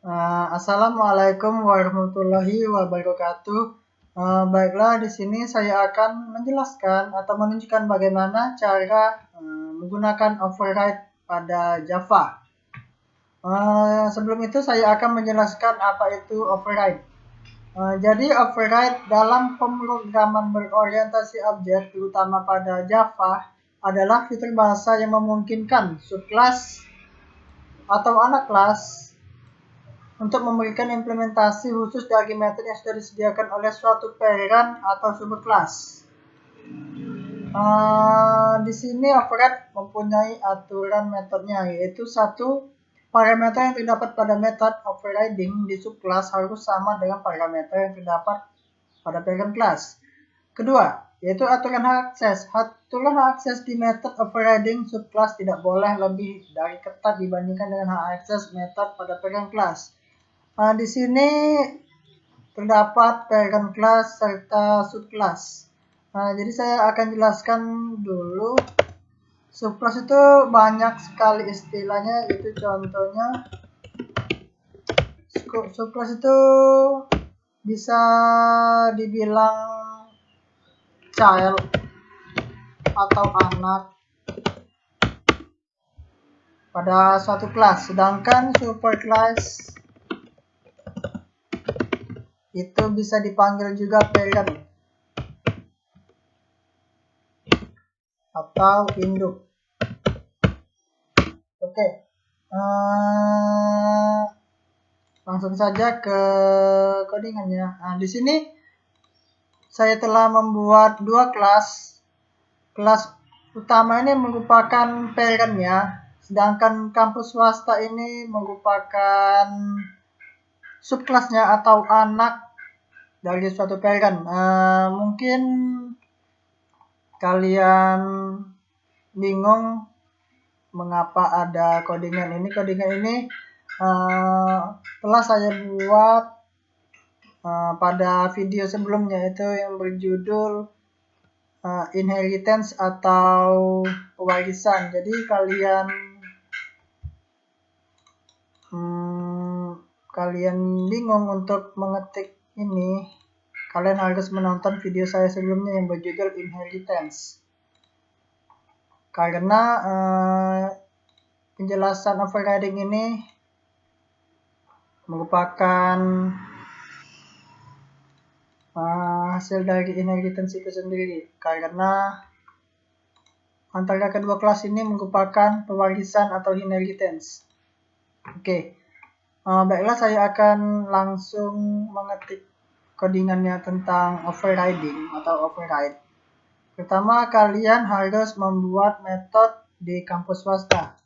Assalamualaikum warahmatullahi wabarakatuh. Baiklah, di sini saya akan menjelaskan atau menunjukkan bagaimana cara menggunakan override pada Java. Sebelum itu saya akan menjelaskan apa itu override. Jadi override dalam pemrograman berorientasi objek, terutama pada Java, adalah fitur bahasa yang memungkinkan subclass atau anak kelas untuk memberikan implementasi khusus dari metode yang sudah disediakan oleh suatu parent atau subclass. Di sini override mempunyai aturan metodenya, yaitu satu, parameter yang terdapat pada metode overriding di subclass harus sama dengan parameter yang terdapat pada parent class. Kedua, yaitu aturan hak akses. Aturan hak akses di metode overriding subclass tidak boleh lebih dari ketat dibandingkan dengan hak akses metode pada parent class. Di sini terdapat parent class serta subclass. Jadi saya akan jelaskan dulu. Subclass itu banyak sekali istilahnya, itu contohnya subclass itu bisa dibilang child atau anak pada suatu kelas, sedangkan superclass itu bisa dipanggil juga parent atau induk. Oke, langsung saja ke codingannya. Di sini saya telah membuat dua kelas. Kelas utama ini merupakan parentnya, sedangkan kampus swasta ini merupakan subkelasnya atau anak dari suatu parent. Mungkin kalian bingung mengapa ada codingan ini. Codingan ini telah saya buat pada video sebelumnya, itu yang berjudul inheritance atau pewarisan. Jadi kalian bingung untuk mengetik ini, kalian harus menonton video saya sebelumnya yang berjudul inheritance. Karena penjelasan overriding ini merupakan hasil dari inheritance itu sendiri, karena antara kedua kelas ini merupakan pewarisan atau inheritance. Oke, baiklah, saya akan langsung mengetik codingannya tentang overriding atau override. Pertama, kalian harus membuat metode di kampus swasta.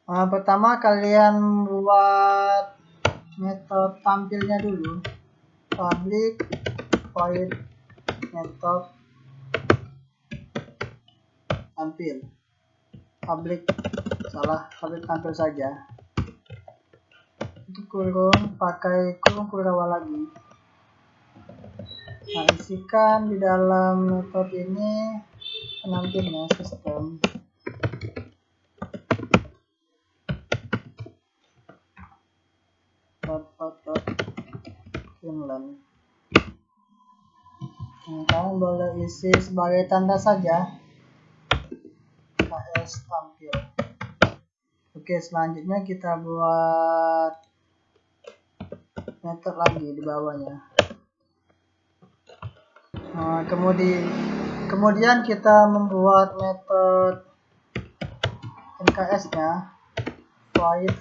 Pertama, kalian buat metode tampilnya dulu. Public void method tampil. Public tampil saja. Untuk kurung, pakai kurung kurawal lagi. Isikan di dalam metode ini penampilnya sistem. Finland. Kamu boleh isi sebagai tanda saja KS tampil. Oke, selanjutnya kita buat metode lagi di bawahnya. Kemudian kita membuat metode NKS-nya, void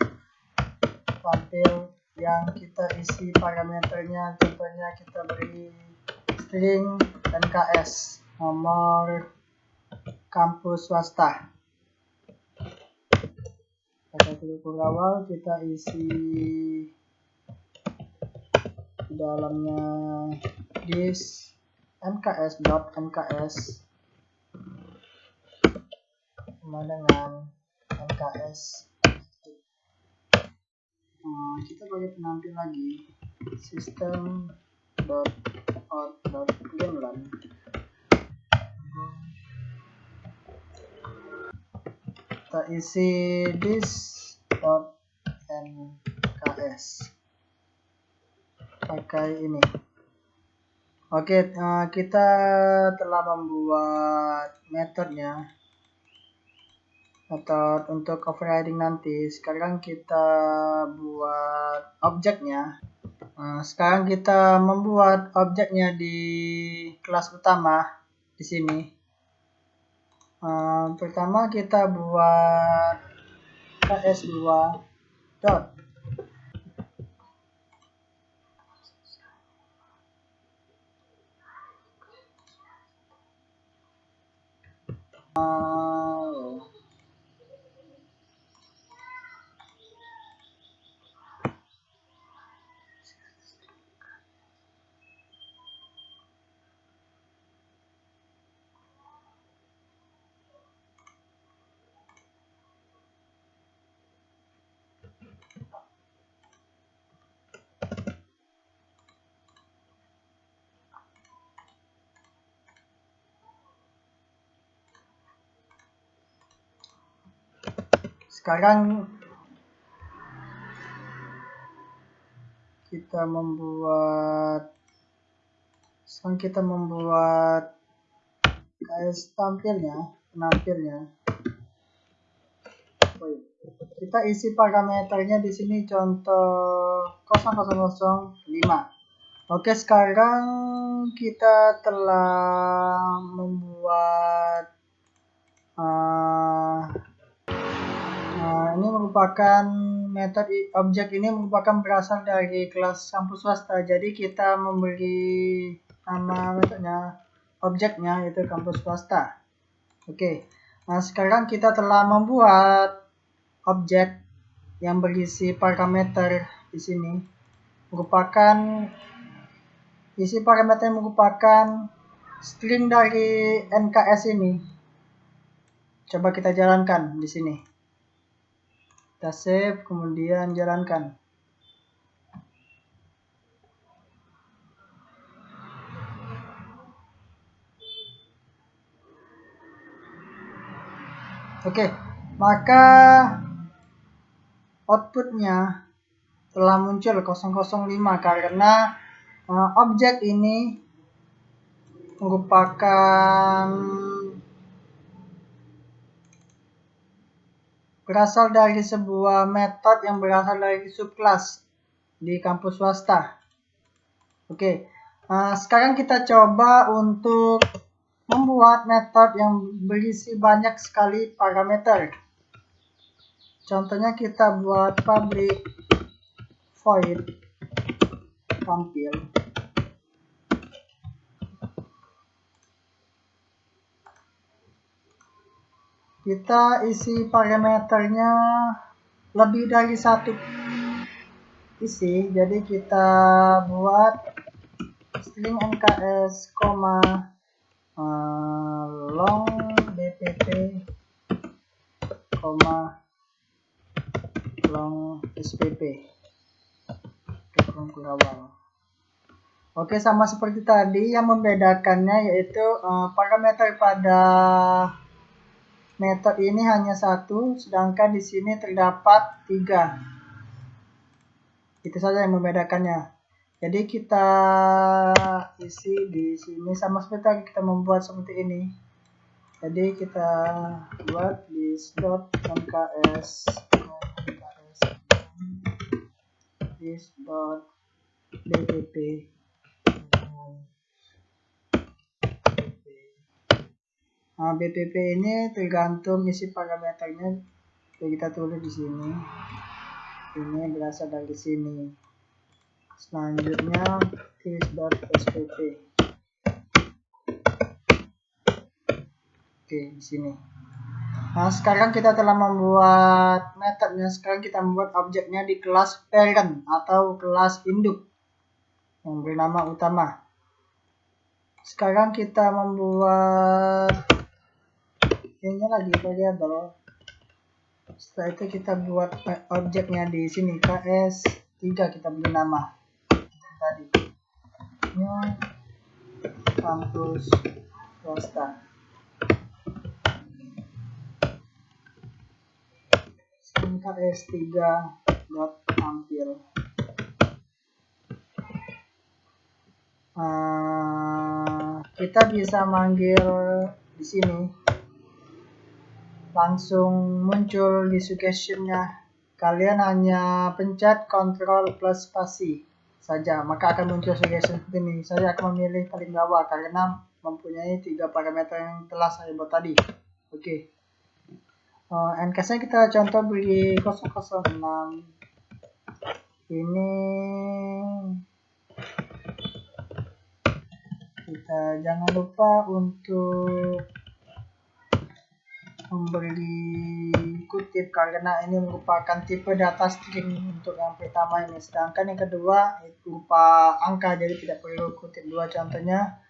tampil, yang kita isi parameternya. Contohnya kita beri string NKS, nomor kampus swasta. Pakai kurung awal, kita isi di dalamnya this nks.nks sama dengan nks. Kita boleh penampil lagi system.out.greenland. Kita isi this NKS pakai ini. Oke, kita telah membuat metode untuk overriding nanti. Sekarang kita buat objeknya. Sekarang kita membuat objeknya di kelas utama di sini. Pertama kita buat ks2 dot sekarang kita membuat KS penampilnya. Kita isi parameternya di sini contoh 0005. Oke, sekarang kita telah membuat ini merupakan metode objek ini merupakan berasal dari kelas kampus swasta. Jadi kita memberi nama metodenya objeknya yaitu kampus swasta. Oke. Nah, sekarang kita telah membuat objek yang berisi parameter di sini. Isi parameter merupakan string dari NKS ini. Coba kita jalankan di sini. Kita save, kemudian jalankan. Oke, maka outputnya telah muncul 005 karena objek ini merupakan berasal dari sebuah metode yang berasal dari subclass di kampus swasta. Oke, sekarang kita coba untuk membuat metode yang berisi banyak sekali parameter. Contohnya kita buat public void tampil. Kita isi parameternya lebih dari satu isi, jadi kita buat string nks, long bpp, long spp. Oke, sama seperti tadi, yang membedakannya yaitu parameter pada metode ini hanya satu, sedangkan di sini terdapat 3. Itu saja yang membedakannya. Jadi kita isi di sini sama seperti kita membuat seperti ini. Jadi kita buat this.bpp. Nah, BPP ini tergantung isi parameternya. Kita tulis di sini. Ini berasal dari sini. Selanjutnya this.spp. Oke, di sini. Nah, sekarang kita telah membuat metodenya. Sekarang kita membuat objeknya di kelas parent atau kelas induk yang bernama utama. Sekarang kita membuat ini lagi variabel. Setelah itu kita buat objeknya di sini ks3, kita beri nama tadi. New kampus swasta. ks3 dot tampil. Kita bisa manggil di sini, langsung muncul di suggestion-nya. Kalian hanya pencet Ctrl plus spasi saja, maka akan muncul suggestion seperti ini. Saya akan memilih paling bawah karena mempunyai 3 parameter yang telah saya buat tadi. Oke. Ncase-nya kita contoh beri 006. Ini kita jangan lupa untuk memberi kutip karena ini merupakan tipe data string untuk yang pertama ini, sedangkan yang kedua itu berupa angka, jadi tidak perlu kutip dua. Contohnya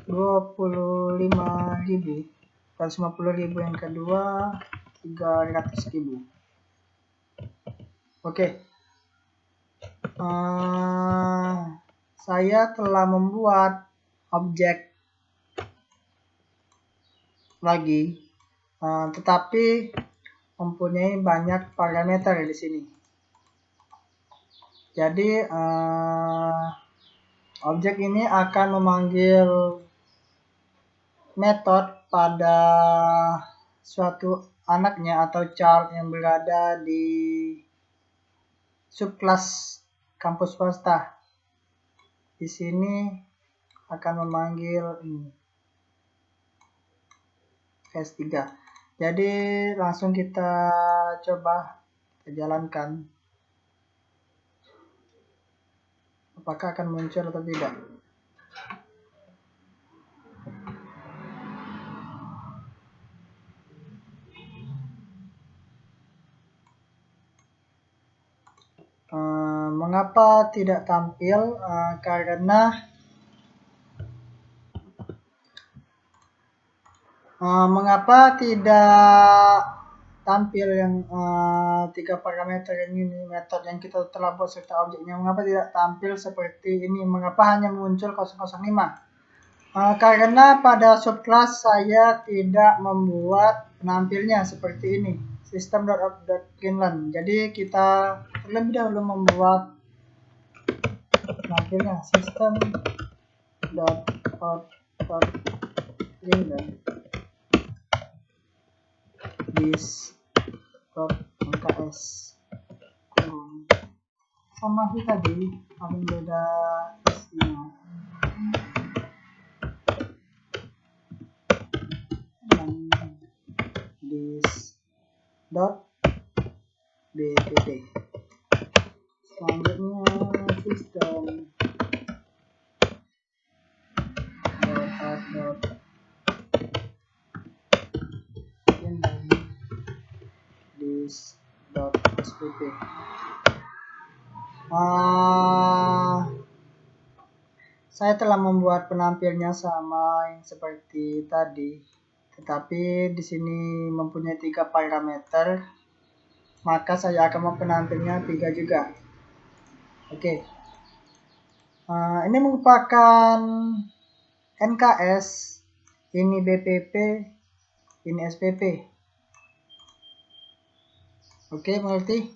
25.000, 150.000 yang kedua 300.000. Oke. Saya telah membuat objek lagi, tetapi mempunyai banyak parameter di sini. Jadi objek ini akan memanggil metode pada suatu anaknya atau child yang berada di subkelas kampus swasta. Di sini akan memanggil S3. Jadi langsung kita coba jalankan. Apakah akan muncul atau tidak? Mengapa tidak tampil? Karena mengapa tidak tampil yang 3 parameter ini, metode yang kita telah buat serta objeknya, mengapa tidak tampil seperti ini? Mengapa hanya muncul 005? Karena pada subclass saya tidak membuat penampilnya seperti ini, system.out.greenland. Jadi kita terlebih dahulu membuat penampilnya system.out.greenland this.nks sama sih tadi, paling beda isinya. This.bpp. Selanjutnya sistem this.spp. Saya telah membuat penampilnya sama yang seperti tadi, tetapi di sini mempunyai 3 parameter, maka saya akan penampilnya 3 juga. Oke. Ini merupakan NKS, ini BPP, ini SPP. Oke, mengerti?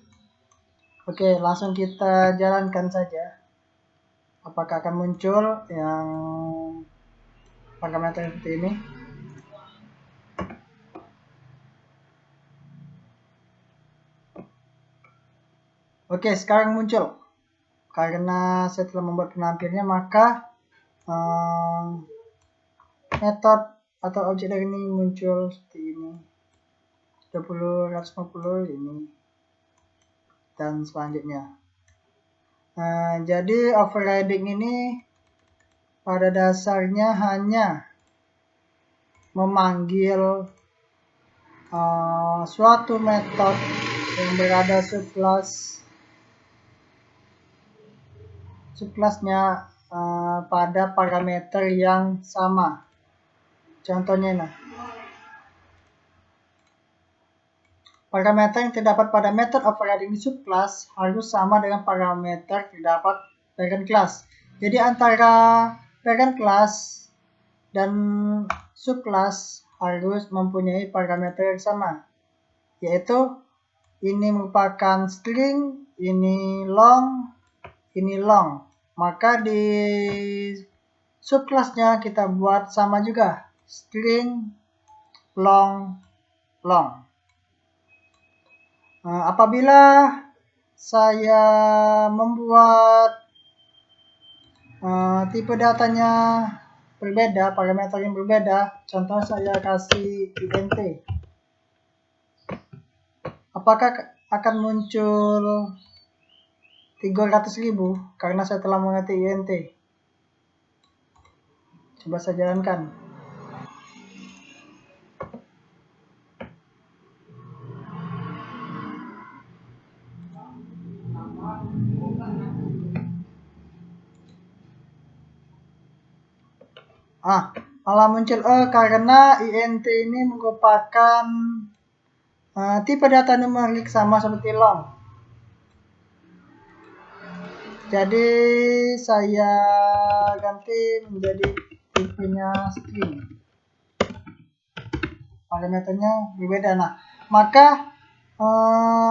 Oke, langsung kita jalankan saja. Apakah akan muncul yang parameter seperti ini? Oke, sekarang muncul. Karena saya telah membuat penampilnya, maka metode atau objek dari ini muncul seperti ini. 20, 150 ini. Dan selanjutnya. Jadi overriding ini pada dasarnya hanya memanggil suatu metode yang berada subclassnya pada parameter yang sama. Contohnya parameter yang terdapat pada method overriding di subclass harus sama dengan parameter terdapat parent class. Jadi antara parent class dan subclass harus mempunyai parameter yang sama, yaitu ini merupakan string, ini long, ini long. Maka di subclassnya kita buat sama juga, string, long, long. Apabila saya membuat tipe datanya berbeda, parameter yang berbeda, contoh saya kasih int, apakah akan muncul 300.000 karena saya telah mengerti int? Coba saya jalankan. Malah muncul karena int ini merupakan tipe data numerik sama seperti long. Jadi saya ganti menjadi tipenya string. Parameternya berbeda. Nah, maka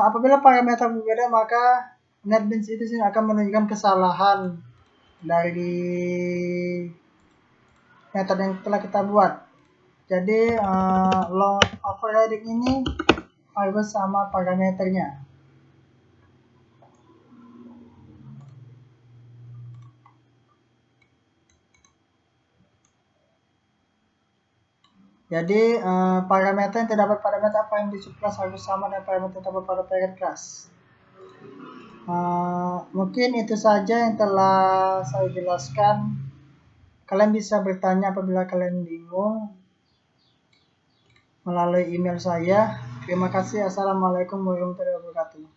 apabila parameter berbeda, maka NetBeans itu sini akan menunjukkan kesalahan dari metode yang telah kita buat. Jadi long overriding ini harus sama parameternya. Jadi parameter yang terdapat pada method apa yang di subclass harus sama dengan parameter yang terdapat pada parent class. Mungkin itu saja yang telah saya jelaskan. Kalian bisa bertanya apabila kalian bingung melalui email saya. Terima kasih. Assalamualaikum warahmatullahi wabarakatuh.